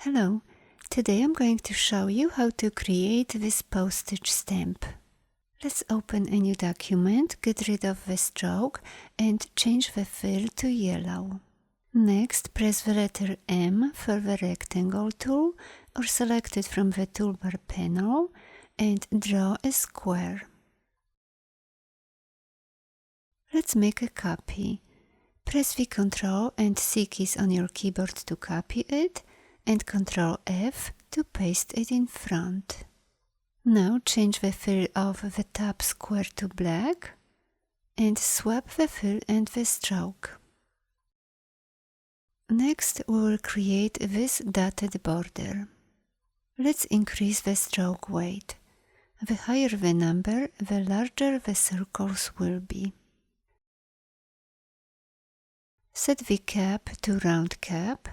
Hello, today I'm going to show you how to create this postage stamp. Let's open a new document, get rid of the stroke and change the fill to yellow. Next, press the letter M for the rectangle tool or select it from the toolbar panel and draw a square. Let's make a copy. Press the Ctrl and C keys on your keyboard to copy it and Ctrl F to paste it in front. Now change the fill of the top square to black and swap the fill and the stroke. Next we will create this dotted border. Let's increase the stroke weight. The higher the number, the larger the circles will be. Set the cap to round cap.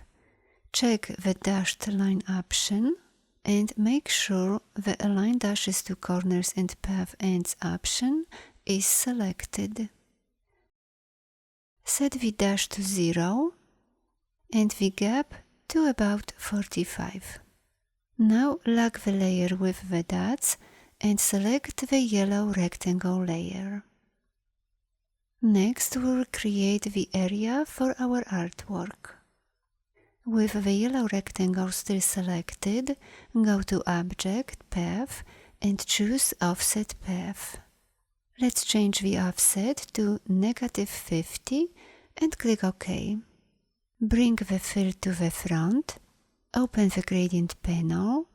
Check the dashed line option and make sure the Align Dashes to Corners and Path Ends option is selected. Set the dash to 0 and the gap to about 45. Now lock the layer with the dots and select the yellow rectangle layer. Next we will create the area for our artwork. With the yellow rectangle still selected, go to Object, Path and choose Offset Path. Let's change the offset to -50 and click OK. Bring the fill to the front, open the gradient panel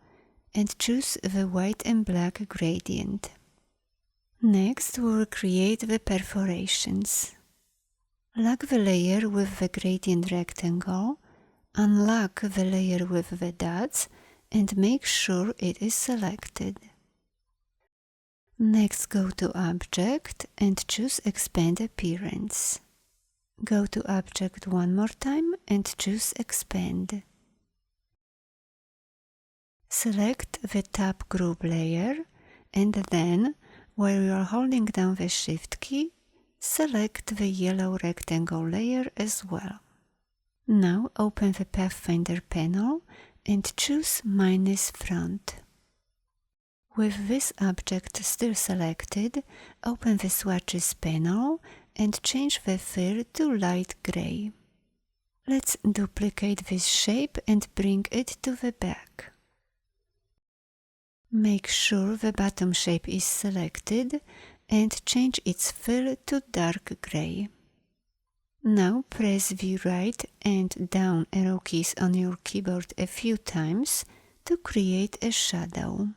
and choose the white and black gradient. Next we will create the perforations. Lock the layer with the gradient rectangle, unlock the layer with the dots and make sure it is selected. Next go to Object and choose Expand Appearance. Go to Object one more time and choose Expand. Select the top group layer and then, while you are holding down the Shift key, select the yellow rectangle layer as well. Now open the Pathfinder panel and choose -front. With this object still selected, open the Swatches panel and change the fill to light gray. Let's duplicate this shape and bring it to the back. Make sure the bottom shape is selected and change its fill to dark gray. Now press the right and down arrow keys on your keyboard a few times to create a shadow.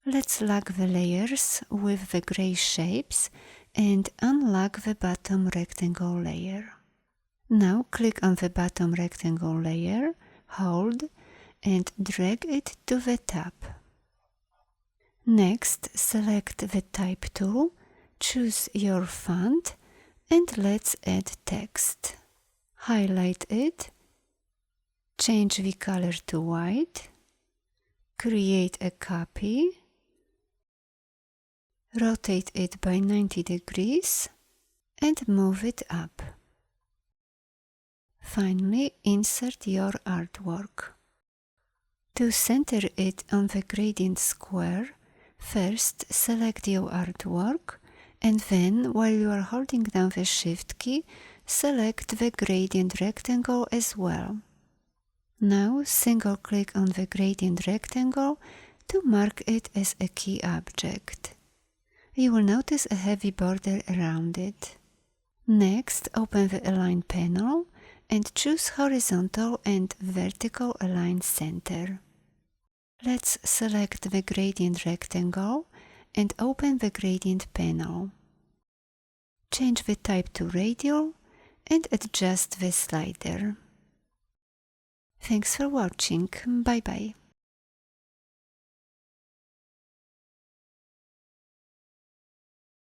Let's lock the layers with the gray shapes and unlock the bottom rectangle layer. Now click on the bottom rectangle layer, hold and drag it to the top. Next, select the Type tool, choose your font and let's add text. Highlight it, change the color to white, create a copy, rotate it by 90 degrees and move it up. Finally, insert your artwork. To center it on the gradient square, first select your artwork and then, while you are holding down the Shift key, select the gradient rectangle as well. Now single click on the gradient rectangle to mark it as a key object. You will notice a heavy border around it. Next, open the Align panel and choose Horizontal and Vertical Align Center. Let's select the gradient rectangle and open the gradient panel. Change the type to radial and adjust the slider. Thanks for watching. Bye bye.